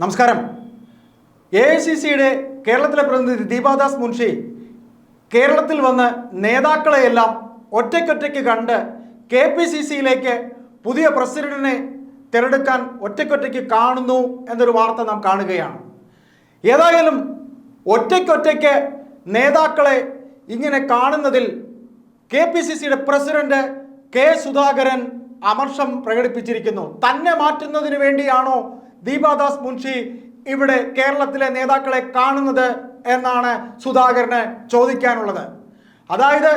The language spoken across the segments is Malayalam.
നമസ്കാരം. AICCയുടെ കേരളത്തിലെ പ്രതിനിധി ദീപാദാസ് മുൻഷി കേരളത്തിൽ വന്ന് നേതാക്കളെയെല്ലാം ഒറ്റയ്ക്കൊറ്റയ്ക്ക് കണ്ട് KPCCയിലേക്ക് പുതിയ പ്രസിഡന്റിനെ തിരഞ്ഞെടുക്കാൻ ഒറ്റയ്ക്കൊറ്റയ്ക്ക് കാണുന്നു എന്നൊരു വാർത്ത നാം കാണുകയാണ്. ഏതായാലും ഒറ്റയ്ക്കൊറ്റയ്ക്ക് നേതാക്കളെ ഇങ്ങനെ കാണുന്നതിൽ KPCCയുടെ പ്രസിഡന്റ് കെ സുധാകരൻ അമർഷം പ്രകടിപ്പിച്ചിരിക്കുന്നു. തന്നെ മാറ്റുന്നതിന് വേണ്ടിയാണോ ദീപാദാസ് മുൻഷി ഇവിടെ കേരളത്തിലെ നേതാക്കളെ കാണുന്നത് എന്നാണ് സുധാകരന് ചോദിക്കാനുള്ളത്. അതായത്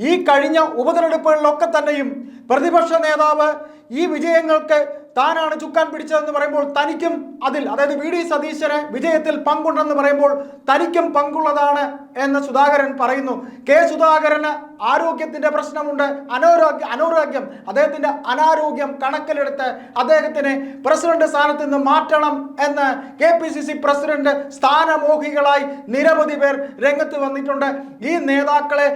ഈ കഴിഞ്ഞ ഉപതെരഞ്ഞെടുപ്പുകളിലൊക്കെ തന്നെയും പ്രതിപക്ഷ നേതാവ് ഈ വിജയങ്ങൾക്ക് താനാണ് ചുക്കാൻ പിടിച്ചതെന്ന് പറയുമ്പോൾ തനിക്കും അതിൽ, അതായത് VD സതീശന് വിജയത്തിൽ പങ്കുണ്ടെന്ന് പറയുമ്പോൾ തനിക്കും പങ്കുള്ളതാണ് എന്ന് സുധാകരൻ പറയുന്നു. കെ സുധാകരന് ആരോഗ്യത്തിന്റെ പ്രശ്നമുണ്ട്, അനാരോഗ്യം അദ്ദേഹത്തിന്റെ അനാരോഗ്യം കണക്കിലെടുത്ത് അദ്ദേഹത്തിന് പ്രസിഡന്റ് സ്ഥാനത്ത് നിന്ന് മാറ്റണം എന്ന് KPCC പ്രസിഡന്റ് സ്ഥാനമോഹികളായി നിരവധി പേർ രംഗത്ത് വന്നിട്ടുണ്ട്. ഈ നേതാക്കളെ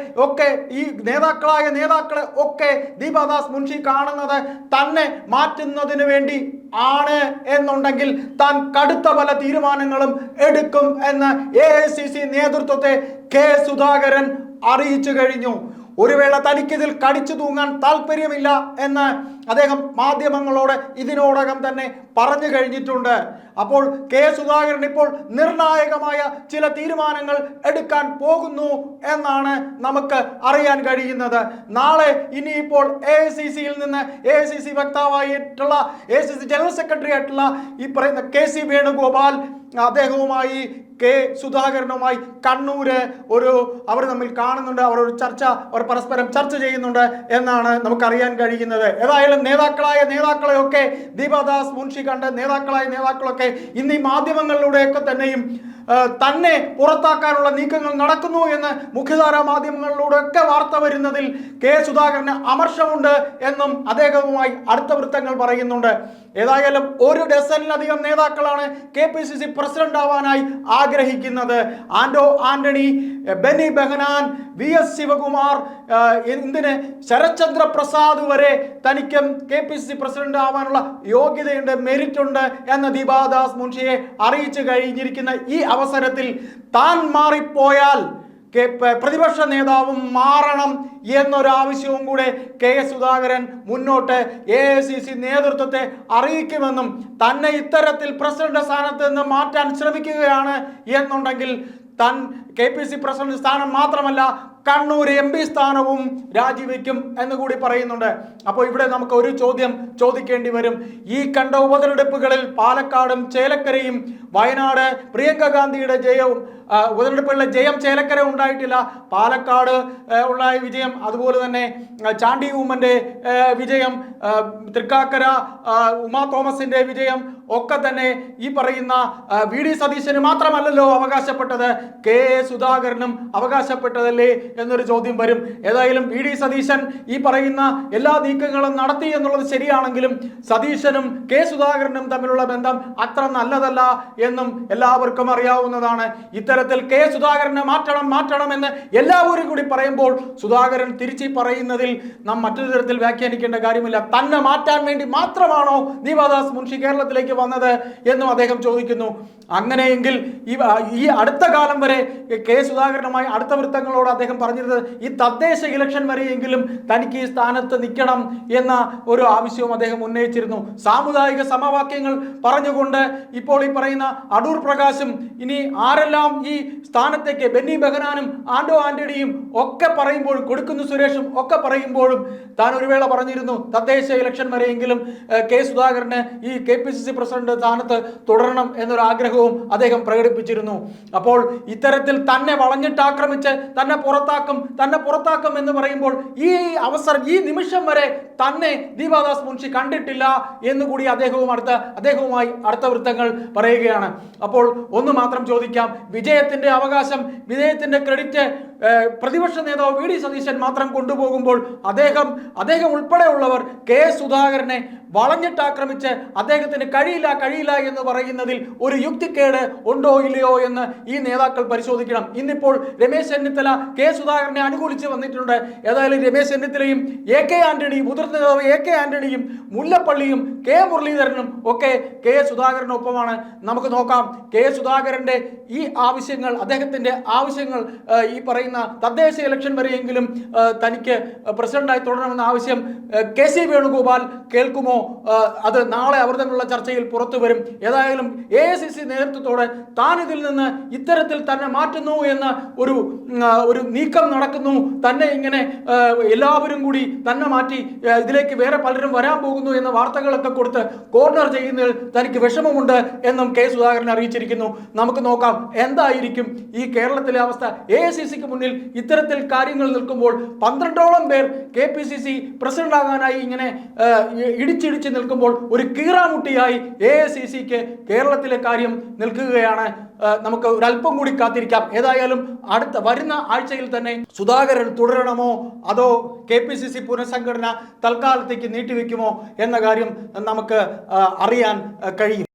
ഒക്കെ ദീപാദാസ് മുൻഷി കാണുന്നത് തന്നെ മാറ്റുന്നതിന് വേണ്ടി ആണ് എന്നുണ്ടെങ്കിൽ താൻ കടുത്ത പല തീരുമാനങ്ങളും എടുക്കും എന്ന് AICC നേതൃത്വത്തെ കെ സുധാകരൻ അറിയിച്ചു കഴിഞ്ഞു. ഒരു വേള തനിക്കിതിൽ കടിച്ചു തൂങ്ങാൻ താല്പര്യമില്ല എന്ന് അദ്ദേഹം മാധ്യമങ്ങളോട് ഇതിനോടകം തന്നെ പറഞ്ഞു കഴിഞ്ഞിട്ടുണ്ട്. അപ്പോൾ കെ സുധാകരൻ ഇപ്പോൾ നിർണായകമായ ചില തീരുമാനങ്ങൾ എടുക്കാൻ പോകുന്നു എന്നാണ് നമുക്ക് അറിയാൻ കഴിയുന്നത്. നാളെ ഇനിയിപ്പോൾ AICCയിൽ നിന്ന് AICC വക്താവായിട്ടുള്ള AICC ജനറൽ സെക്രട്ടറി ആയിട്ടുള്ള ഈ പറയുന്ന KC വേണുഗോപാൽ അദ്ദേഹവുമായി കെ സുധാകരനുമായി കണ്ണൂര് അവർ തമ്മിൽ കാണുന്നുണ്ട്. അവർ പരസ്പരം ചർച്ച ചെയ്യുന്നുണ്ട് എന്നാണ് നമുക്കറിയാൻ കഴിയുന്നത്. ഏതായാലും നേതാക്കളെയൊക്കെ ദീപാദാസ് മുൻഷി കണ്ട് നേതാക്കളൊക്കെ ഇന്ന് ഈ മാധ്യമങ്ങളിലൂടെയൊക്കെ തന്നെയും തന്നെ പുറത്താക്കാനുള്ള നീക്കങ്ങൾ നടക്കുന്നു എന്ന് മുഖ്യധാരാ മാധ്യമങ്ങളിലൂടെയൊക്കെ വാർത്ത വരുന്നതിൽ കെ സുധാകരന് അമർഷമുണ്ട് എന്നും അദ്ദേഹവുമായി അടുത്ത വൃത്തങ്ങൾ പറയുന്നുണ്ട്. ഏതായാലും 1 ഡസനിലധികം നേതാക്കളാണ് KPCC പ്രസിഡന്റ് ആവാനായി ആഗ്രഹിക്കുന്നത്. ആന്റണി, ബെന്നി ബെഹനാൻ, VS ശിവകുമാർ, എന്തിന് ശരത്ചന്ദ്ര പ്രസാദ് വരെ തനിക്കും KPCC പ്രസിഡന്റ് ആവാനുള്ള യോഗ്യതയുണ്ട്, മെറിറ്റ് ഉണ്ട് എന്ന് ദീപാദാസ് മുൻഷിയെ അറിയിച്ചു കഴിഞ്ഞിരിക്കുന്ന ഈ അവസരത്തിൽ താൻ മാറിപ്പോയാൽ പ്രതിപക്ഷ നേതാവും മാറണം എന്നൊരാവശ്യവും കൂടെ കെ സുധാകരൻ മുന്നോട്ട് AICC നേതൃത്വത്തെ അറിയിക്കുമെന്നും തന്നെ ഇത്തരത്തിൽ പ്രസിഡന്റ് സ്ഥാനത്ത് നിന്ന് മാറ്റാൻ ശ്രമിക്കുകയാണ് എന്നുണ്ടെങ്കിൽ താൻ KPCC പ്രസിഡന്റ് സ്ഥാനം മാത്രമല്ല കണ്ണൂർ MP സ്ഥാനവും രാജിവെക്കും എന്ന് കൂടി പറയുന്നുണ്ട്. അപ്പോൾ ഇവിടെ നമുക്ക് ഒരു ചോദ്യം ചോദിക്കേണ്ടി വരും. ഈ കണ്ട ഉപതെരഞ്ഞെടുപ്പുകളിൽ പാലക്കാടും ചേലക്കരയും, വയനാട് പ്രിയങ്ക ഗാന്ധിയുടെ ജയവും, ഉപതെരഞ്ഞെടുപ്പുകളിലെ ജയം ചേലക്കര ഉണ്ടായിട്ടില്ല, പാലക്കാട് ഉണ്ടായ വിജയം, അതുപോലെ തന്നെ ചാണ്ടി ഉമ്മന്റെ വിജയം, തൃക്കാക്കര ഉമാ തോമസിന്റെ വിജയം ഒക്കെ തന്നെ ഈ പറയുന്ന VD സതീശന് മാത്രമല്ലല്ലോ അവകാശപ്പെട്ടത്, കെ സുധാകരനും അവകാശപ്പെട്ടതല്ലേ എന്നൊരു ചോദ്യം വരും. ഏതായാലും VD സതീശൻ ഈ പറയുന്ന എല്ലാ നീക്കങ്ങളും നടത്തി എന്നുള്ളത് ശരിയാണെങ്കിലും സതീശനും കെ സുധാകരനും തമ്മിലുള്ള ബന്ധം അത്ര നല്ലതല്ല എന്നും എല്ലാവർക്കും അറിയാവുന്നതാണ്. ഇത്തരത്തിൽ കെ സുധാകരനെ മാറ്റണം എന്ന് എല്ലാവരും കൂടി പറയുമ്പോൾ സുധാകരൻ തിരിച്ചു പറയുന്നതിൽ നാം മറ്റൊരു തരത്തിൽ വ്യാഖ്യാനിക്കേണ്ട കാര്യമില്ല. തന്നെ മാറ്റാൻ വേണ്ടി മാത്രമാണോ ദീപാദാസ് മുൻഷി കേരളത്തിലേക്ക് വന്നത് എന്നും അദ്ദേഹം ചോദിക്കുന്നു. അങ്ങനെയെങ്കിൽ ഈ അടുത്ത കാലം വരെ കെ സുധാകരനുമായി അടുത്ത വൃത്തങ്ങളോട് അദ്ദേഹം പറഞ്ഞിരുന്നത് ഈ തദ്ദേശ ഇലക്ഷൻ വരെയെങ്കിലും തനിക്ക് ഈ സ്ഥാനത്ത് നിൽക്കണം എന്ന ഒരു ആവശ്യവും അദ്ദേഹം ഉന്നയിച്ചിരുന്നു. സാമുദായിക സമവാക്യങ്ങൾ പറഞ്ഞുകൊണ്ട് ഇപ്പോൾ ഈ പറയുന്ന അടൂർ പ്രകാശും ഇനി ആരെല്ലാം ഈ സ്ഥാനത്തേക്ക് ബെന്നി ബെഹനാനും ആന്റണിയും ഒക്കെ പറയുമ്പോഴും, കൊടുക്കുന്നു സുരേഷും ഒക്കെ പറയുമ്പോഴും താൻ ഒരു വേള പറഞ്ഞിരുന്നു തദ്ദേശ ഇലക്ഷൻ വരെയെങ്കിലും കെ സുധാകരന് ഈ KPCC പ്രസിഡന്റ് സ്ഥാനത്ത് തുടരണം എന്നൊരു ആഗ്രഹവും അദ്ദേഹം പ്രകടിപ്പിച്ചിരുന്നു. അപ്പോൾ ഇത്തരത്തിൽ തന്നെ വളഞ്ഞിട്ട് ആക്രമിച്ച് തന്നെ പുറത്താക്കും എന്ന് പറയുമ്പോൾ ഈ നിമിഷം വരെ തന്നെ ദീപാദാസ് മുൻഷി കണ്ടിട്ടില്ല എന്നുകൂടി അദ്ദേഹവുമായി അടുത്ത വൃത്തങ്ങൾ പറയുകയാണ്. അപ്പോൾ ഒന്ന് മാത്രം ചോദിക്കാം, വിജയത്തിന്റെ അവകാശം, വിജയത്തിന്റെ ക്രെഡിറ്റ് പ്രതിപക്ഷ നേതാവ് വി ഡി സതീശൻ മാത്രം കൊണ്ടുപോകുമ്പോൾ അദ്ദേഹം ഉൾപ്പെടെയുള്ളവർ കെ സുധാകരനെ വളഞ്ഞിട്ടാക്രമിച്ച് അദ്ദേഹത്തിന് കഴിയില്ല എന്ന് പറയുന്നതിൽ ഒരു യുക്തിക്കേട് ഉണ്ടോ ഇല്ലയോ എന്ന് ഈ നേതാക്കൾ പരിശോധിക്കണം. ഇന്നിപ്പോൾ രമേശ് ചെന്നിത്തല കെ സുധാകരനെ അനുകൂലിച്ച് വന്നിട്ടുണ്ട്. ഏതായാലും രമേശ് ചെന്നിത്തലയും എ കെ ആന്റണിയും, മുതിർന്ന നേതാവ് എ കെ ആന്റണിയും മുല്ലപ്പള്ളിയും കെ മുരളീധരനും ഒക്കെ കെ സുധാകരനൊപ്പമാണ്. നമുക്ക് നോക്കാം കെ സുധാകരന്റെ ഈ ആവശ്യങ്ങൾ, അദ്ദേഹത്തിന്റെ ആവശ്യങ്ങൾ, ഈ പറയുന്ന തദ്ദേശ ഇലക്ഷൻ വരെയെങ്കിലും തനിക്ക് പ്രസിഡന്റായി തുടരണമെന്ന ആവശ്യം കെ സി വേണുഗോപാൽ കേൾക്കുമോ? അത് നാളെ അവർ തമ്മിലുള്ള ചർച്ചയിൽ പുറത്തു വരും. ഏതായാലും AICC നേതൃത്വത്തോടെ താൻ ഇതിൽ നിന്ന് ഇത്തരത്തിൽ തന്നെ മാറ്റുന്നു എന്ന ഒരു നീക്കം നടക്കുന്നു, തന്നെ ഇങ്ങനെ എല്ലാവരും കൂടി തന്നെ മാറ്റി ഇതിലേക്ക് വേറെ പലരും വരാൻ പോകുന്നു എന്ന വാർത്തകളൊക്കെ കൊടുത്ത് കോർണർ ചെയ്യുന്നതിൽ തനിക്ക് വിഷമമുണ്ട് എന്നും കെ സുധാകരൻ അറിയിച്ചിരിക്കുന്നു. നമുക്ക് നോക്കാം എന്തായിരിക്കും ഈ കേരളത്തിലെ അവസ്ഥ. AICCക്ക് മുന്നിൽ ഇത്തരത്തിൽ കാര്യങ്ങൾ നിൽക്കുമ്പോൾ 12ഓളം പേർ KPCC പ്രസിഡന്റ് ആകാനായി ഇങ്ങനെ ഇടിച്ചിടിച്ച് നിൽക്കുമ്പോൾ ഒരു കീറാമുട്ടിയായി AICCക്ക് കേരളത്തിലെ കാര്യം നിൽക്കുകയാണ്. നമുക്ക് ഒരല്പം കൂടി കാത്തിരിക്കാം. ഏതായാലും വരുന്ന ആഴ്ചയിൽ തന്നെ സുധാകരൻ തുടരണമോ അതോ KPCC പുനഃസംഘടന തൽക്കാലത്തേക്ക് നീട്ടിവെക്കുമോ എന്ന കാര്യം നമുക്ക് അറിയാൻ കഴിയും.